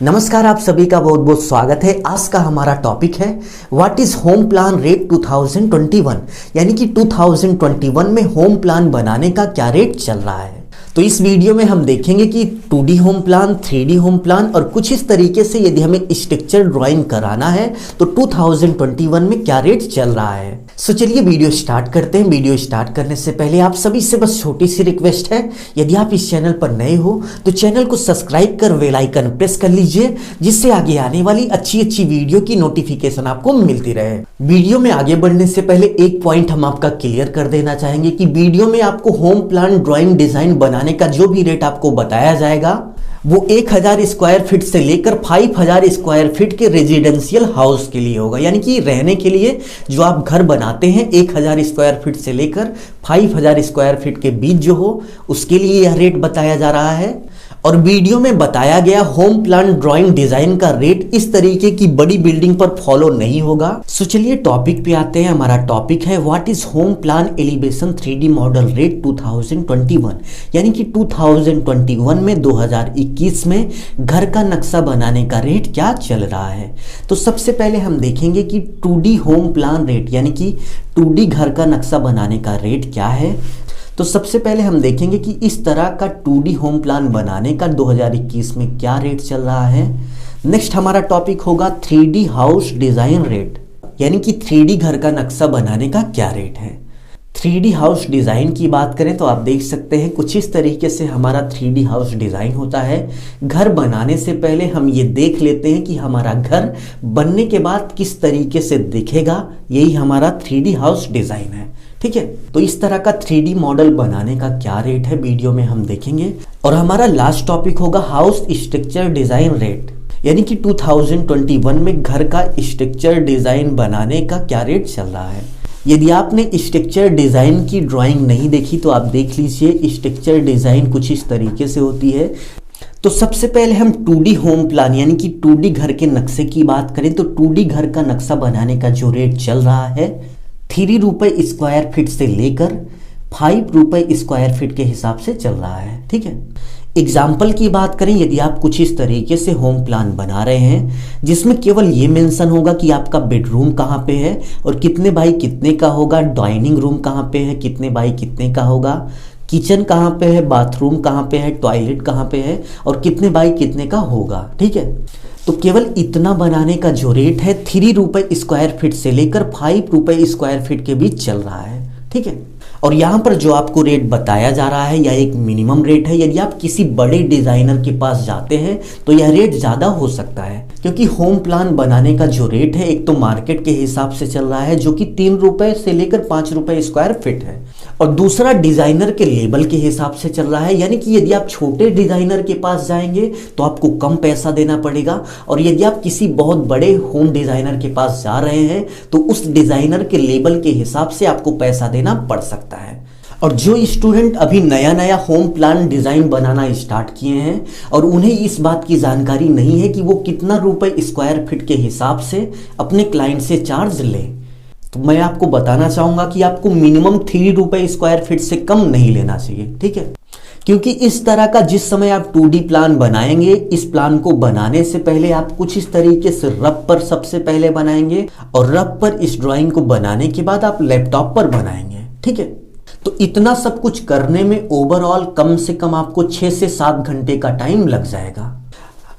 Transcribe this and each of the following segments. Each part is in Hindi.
नमस्कार, आप सभी का बहुत बहुत स्वागत है। आज का हमारा टॉपिक है what is home plan rate 2021, यानी कि 2021 में होम प्लान बनाने का क्या रेट चल रहा है। तो इस वीडियो में हम देखेंगे कि 2D home plan, 3D home plan और कुछ इस तरीके से यदि हमें स्ट्रक्चर ड्राइंग कराना है तो 2021 में क्या रेट चल रहा है। सो चलिए वीडियो स्टार्ट करते हैं। वीडियो स्टार्ट करने से पहले आप सभी से बस छोटी सी रिक्वेस्ट है, यदि आप इस चैनल पर नए हो तो चैनल को सब्सक्राइब कर बेल आइकन प्रेस कर लीजिए, जिससे आगे आने वाली अच्छी अच्छी वीडियो की नोटिफिकेशन आपको मिलती रहे। वीडियो में आगे बढ़ने से पहले एक पॉइंट हम आपका क्लियर कर देना चाहेंगे कि वीडियो में आपको होम प्लान ड्राइंग डिजाइन बनाने का जो भी रेट आपको बताया जाएगा वो 1000 स्क्वायर फीट से लेकर 5000 स्क्वायर फीट के रेजिडेंशियल हाउस के लिए होगा, यानी कि रहने के लिए जो आप घर बनाते हैं 1000 स्क्वायर फीट से लेकर 5000 स्क्वायर फीट के बीच जो हो उसके लिए यह रेट बताया जा रहा है। और वीडियो में बताया गया होम प्लान ड्राइंग डिजाइन का रेट इस तरीके की बड़ी बिल्डिंग पर फॉलो नहीं होगा। सो चलिए टॉपिक पे आते हैं। हमारा टॉपिक है what is home plan elevation 3D model rate 2021, यानी कि 2021 में 2021 में घर का नक्शा बनाने का रेट क्या चल रहा है। तो सबसे पहले हम देखेंगे कि 2D होम प्लान रेट, यानी कि 2D घर का नक्शा बनाने का रेट क्या है। तो सबसे पहले हम देखेंगे कि इस तरह का 2D होम प्लान बनाने का 2021 में क्या रेट चल रहा है। नेक्स्ट हमारा टॉपिक होगा 3D हाउस डिज़ाइन रेट, यानी कि 3D घर का नक्शा बनाने का क्या रेट है। 3D हाउस डिज़ाइन की बात करें तो आप देख सकते हैं कुछ इस तरीके से हमारा 3D हाउस डिज़ाइन होता है। घर बनाने से पहले हम ये देख लेते हैं कि हमारा घर बनने के बाद किस तरीके से दिखेगा, यही हमारा 3D हाउस डिज़ाइन है। ठीक है, तो इस तरह का 3D मॉडल बनाने का क्या रेट है वीडियो में हम देखेंगे। और हमारा लास्ट टॉपिक होगा हाउस स्ट्रक्चर डिज़ाइन रेट, यानी कि 2021 में घर का स्ट्रक्चर डिज़ाइन बनाने का क्या रेट चल रहा है। यदि आपने स्ट्रक्चर डिज़ाइन की ड्राइंग नहीं देखी तो आप देख लीजिए। स्ट्रक्चर डिज़ाइन कुछ इस तरीके से होती है। तो सबसे पहले हम 2D होम प्लान यानी कि 2D घर के नक्शे की बात करें तो 2D घर का नक्शा बनाने का जो रेट चल रहा है 3 रुपये स्क्वायर फीट से लेकर 5 रुपये स्क्वायर फीट के हिसाब से चल रहा है। ठीक है, एग्जाम्पल की बात करें, यदि आप कुछ इस तरीके से होम प्लान बना रहे हैं जिसमें केवल ये मेंशन होगा कि आपका बेडरूम कहाँ पे है और कितने बाई कितने का होगा, डाइनिंग रूम कहाँ पे है, कितने बाई कितने का होगा, किचन कहाँ पे है, बाथरूम कहाँ पे है, टॉयलेट कहाँ पे है और कितने बाई कितने का होगा। ठीक है, तो केवल इतना बनाने का जो रेट है 3 रुपये स्क्वायर फीट से लेकर 5 रुपये स्क्वायर फीट के बीच चल रहा है। ठीक है, और यहाँ पर जो आपको रेट बताया जा रहा है यह एक मिनिमम रेट है। यदि आप किसी बड़े डिज़ाइनर के पास जाते हैं तो यह रेट ज़्यादा हो सकता है, क्योंकि होम प्लान बनाने का जो रेट है एक तो मार्केट के हिसाब से चल रहा है जो कि 3 रुपये से लेकर 5 रुपये स्क्वायर फीट है, और दूसरा डिज़ाइनर के लेवल के हिसाब से चल रहा है। यानी कि यदि आप छोटे डिज़ाइनर के पास जाएंगे तो आपको कम पैसा देना पड़ेगा, और यदि आप किसी बहुत बड़े होम डिज़ाइनर के पास जा रहे हैं तो उस डिज़ाइनर के लेवल के हिसाब से आपको पैसा देना पड़ सकता है। और जो स्टूडेंट अभी नया नया होम प्लान डिज़ाइन बनाना स्टार्ट किए हैं और उन्हें इस बात की जानकारी नहीं है कि वो कितना रुपए स्क्वायर फीट के हिसाब से अपने क्लाइंट से चार्ज लें, तो मैं आपको बताना चाहूँगा कि आपको मिनिमम 3 रुपये स्क्वायर फीट से कम नहीं लेना चाहिए। ठीक है, क्योंकि इस तरह का जिस समय आप 2D प्लान बनाएंगे, इस प्लान को बनाने से पहले आप कुछ इस तरीके से रफ पर सबसे पहले बनाएंगे और रफ पर इस ड्राइंग को बनाने के बाद आप लैपटॉप पर बनाएंगे। ठीक है, तो इतना सब कुछ करने में ओवरऑल कम से कम आपको 6 से 7 घंटे का टाइम लग जाएगा,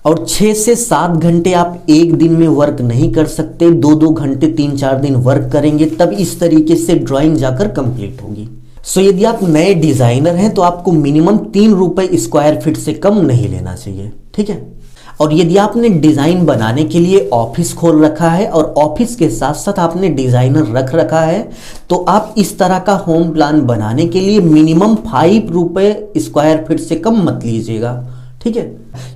और 6 से 7 घंटे आप एक दिन में वर्क नहीं कर सकते। 2-2 घंटे 3-4 दिन वर्क करेंगे तब इस तरीके से ड्राइंग जाकर कंप्लीट होगी। सो यदि आप नए डिज़ाइनर हैं तो आपको मिनिमम 3 रुपये स्क्वायर फीट से कम नहीं लेना चाहिए। ठीक है, और यदि आपने डिज़ाइन बनाने के लिए ऑफिस खोल रखा है और ऑफिस के साथ साथ आपने डिज़ाइनर रख रखा है तो आप इस तरह का होम प्लान बनाने के लिए मिनिमम 5 रुपये स्क्वायर फीट से कम मत लीजिएगा। ठीक है,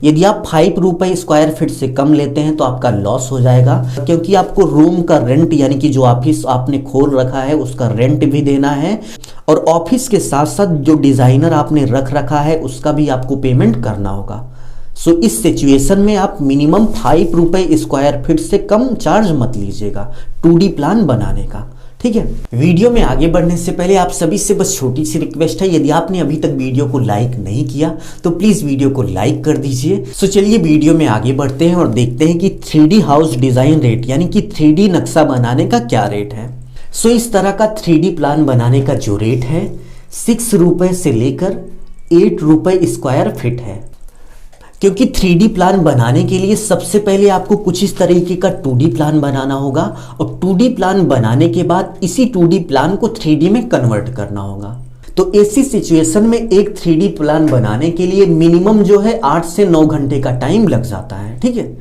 यदि आप 5 रुपये स्क्वायर फीट से कम लेते हैं तो आपका लॉस हो जाएगा, क्योंकि आपको रूम का रेंट यानी कि जो ऑफिस आपने खोल रखा है उसका रेंट भी देना है, और ऑफिस के साथ साथ जो डिज़ाइनर आपने रख रखा है उसका भी आपको पेमेंट करना होगा। सो इस सिचुएशन में आप मिनिमम 5 रुपये स्क्वायर फीट से कम चार्ज मत लीजिएगा 2D प्लान बनाने का। ठीक है। वीडियो में आगे बढ़ने से पहले आप सभी से बस छोटी सी रिक्वेस्ट है, यदि आपने अभी तक वीडियो को लाइक नहीं किया तो प्लीज वीडियो को लाइक कर दीजिए। सो चलिए वीडियो में आगे बढ़ते हैं और देखते हैं कि 3D हाउस डिजाइन रेट यानी कि 3D नक्शा बनाने का क्या रेट है। सो इस तरह का 3D प्लान बनाने का जो रेट है 6 रुपए से लेकर 8 रुपए स्क्वायर फीट है। क्योंकि 3D प्लान बनाने के लिए सबसे पहले आपको कुछ इस तरीके का 2D प्लान बनाना होगा और 2D प्लान बनाने के बाद इसी 2D प्लान को 3D में कन्वर्ट करना होगा। तो ऐसी सिचुएशन में एक 3D प्लान बनाने के लिए मिनिमम जो है 8 से 9 घंटे का टाइम लग जाता है, ठीक है।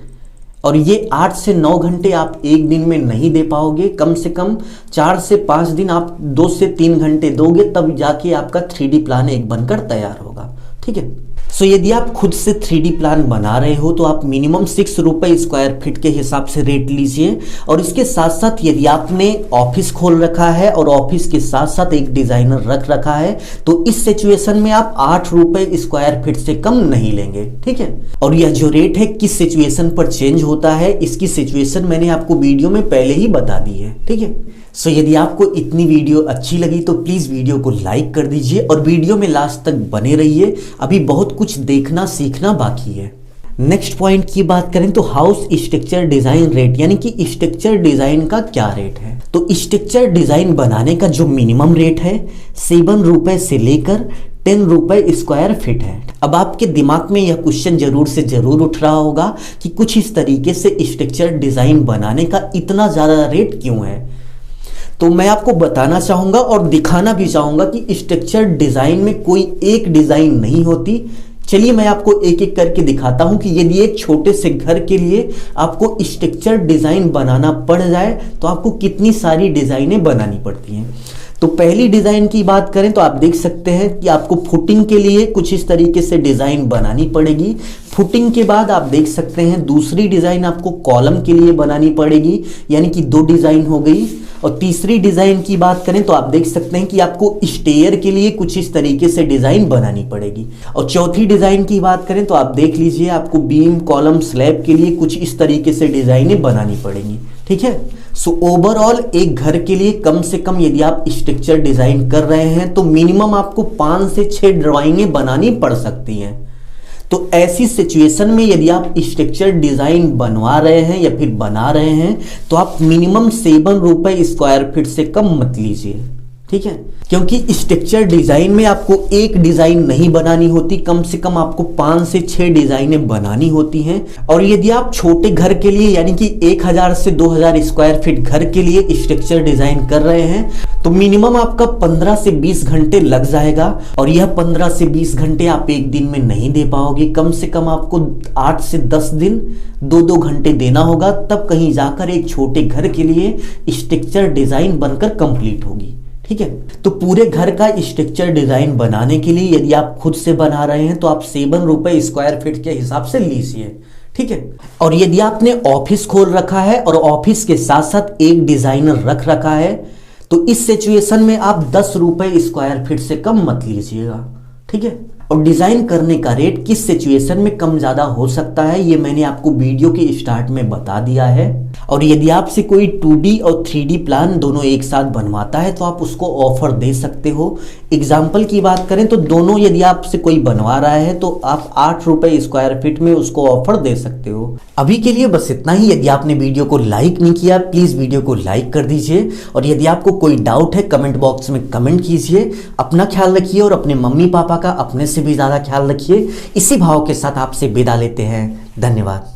और ये 8 से 9 घंटे आप एक दिन में नहीं दे पाओगे, कम से कम 4 से 5 दिन आप 2 से 3 घंटे दोगे, तब जाके आपका 3D प्लान एक बनकर तैयार होगा, ठीक है। सो यदि आप खुद से 3D प्लान बना रहे हो तो आप मिनिमम 6 रुपए स्क्वायर फीट के हिसाब से रेट लीजिए। और इसके साथ साथ यदि आपने ऑफिस खोल रखा है और ऑफिस के साथ साथ एक डिजाइनर रख रखा है तो इस सिचुएशन में आप 8 रुपए स्क्वायर फीट से कम नहीं लेंगे, ठीक है। और यह जो रेट है किस सिचुएशन पर चेंज होता है, इसकी सिचुएशन मैंने आपको वीडियो में पहले ही बता दी है, ठीक है। सो यदि आपको इतनी वीडियो अच्छी लगी तो प्लीज़ वीडियो को लाइक कर दीजिए और वीडियो में लास्ट तक बने रहिए, अभी बहुत कुछ देखना सीखना बाकी है। नेक्स्ट पॉइंट की बात करें तो हाउस स्ट्रक्चर डिज़ाइन रेट यानी कि स्ट्रक्चर डिज़ाइन का क्या रेट है। तो स्ट्रक्चर डिज़ाइन बनाने का जो मिनिमम रेट है 7 रुपए से लेकर 10 रुपए स्क्वायर फीट है। अब आपके दिमाग में यह क्वेश्चन जरूर से जरूर उठ रहा होगा कि कुछ इस तरीके से स्ट्रक्चर डिज़ाइन बनाने का इतना ज़्यादा रेट क्यों है। तो मैं आपको बताना चाहूँगा और दिखाना भी चाहूँगा कि स्ट्रक्चर डिज़ाइन में कोई एक डिज़ाइन नहीं होती। चलिए मैं आपको एक एक करके दिखाता हूँ कि यदि एक छोटे से घर के लिए आपको स्ट्रक्चर डिज़ाइन बनाना पड़ जाए तो आपको कितनी सारी डिज़ाइनें बनानी पड़ती हैं। तो पहली डिज़ाइन की बात करें तो आप देख सकते हैं कि आपको फुटिंग के लिए कुछ इस तरीके से डिज़ाइन बनानी पड़ेगी। फुटिंग के बाद आप देख सकते हैं दूसरी डिज़ाइन आपको कॉलम के लिए बनानी पड़ेगी, यानी कि 2 डिज़ाइन हो गई। और तीसरी डिज़ाइन की बात करें तो आप देख सकते हैं कि आपको स्टेयर के लिए कुछ इस तरीके से डिज़ाइन बनानी पड़ेगी। और चौथी डिज़ाइन की बात करें तो आप देख लीजिए आपको बीम कॉलम स्लैब के लिए कुछ इस तरीके से डिज़ाइनें बनानी पड़ेंगी, ठीक है। सो ओवरऑल एक घर के लिए कम से कम यदि आप स्ट्रक्चर डिज़ाइन कर रहे हैं तो मिनिमम आपको 5 से 6 ड्राइंगें बनानी पड़ सकती हैं। तो ऐसी सिचुएशन में यदि आप स्ट्रक्चर डिज़ाइन बनवा रहे हैं या फिर बना रहे हैं तो आप मिनिमम 7 रुपए स्क्वायर फीट से कम मत लीजिए, ठीक है। क्योंकि स्ट्रक्चर डिज़ाइन में आपको एक डिज़ाइन नहीं बनानी होती, कम से कम आपको 5 से 6 डिज़ाइनें बनानी होती हैं। और यदि आप छोटे घर के लिए यानी कि 1000 से 2000 स्क्वायर फीट घर के लिए स्ट्रक्चर डिज़ाइन कर रहे हैं तो मिनिमम आपका 15 से 20 घंटे लग जाएगा। और यह 15 से 20 घंटे आप एक दिन में नहीं दे पाओगे, कम से कम आपको 8 से 10 दिन 2-2 घंटे देना होगा, तब कहीं जाकर एक छोटे घर के लिए स्ट्रक्चर डिज़ाइन बनकर कंप्लीट होगी, ठीक है। तो पूरे घर का स्ट्रक्चर डिज़ाइन बनाने के लिए यदि आप खुद से बना रहे हैं तो आप 7 रुपए स्क्वायर फीट के हिसाब से लीजिए, ठीक है। और यदि आपने ऑफिस खोल रखा है और ऑफिस के साथ साथ एक डिज़ाइनर रख रखा है तो इस सिचुएशन में आप 10 रुपए स्क्वायर फीट से कम मत लीजिएगा, ठीक है। और डिज़ाइन करने का रेट किस सिचुएशन में कम ज़्यादा हो सकता है ये मैंने आपको वीडियो के स्टार्ट में बता दिया है। और यदि आपसे कोई 2D और 3D प्लान दोनों एक साथ बनवाता है तो आप उसको ऑफर दे सकते हो। एग्जाम्पल की बात करें तो दोनों यदि आपसे कोई बनवा रहा है तो आप 8 रुपए स्क्वायर फीट में उसको ऑफर दे सकते हो। अभी के लिए बस इतना ही। यदि आपने वीडियो को लाइक नहीं किया प्लीज़ वीडियो को लाइक कर दीजिए। और यदि आपको कोई डाउट है कमेंट बॉक्स में कमेंट कीजिए। अपना ख्याल रखिए और अपने मम्मी पापा का अपने से भी ज़्यादा ख्याल रखिए। इसी भाव के साथ आपसे विदा लेते हैं। धन्यवाद।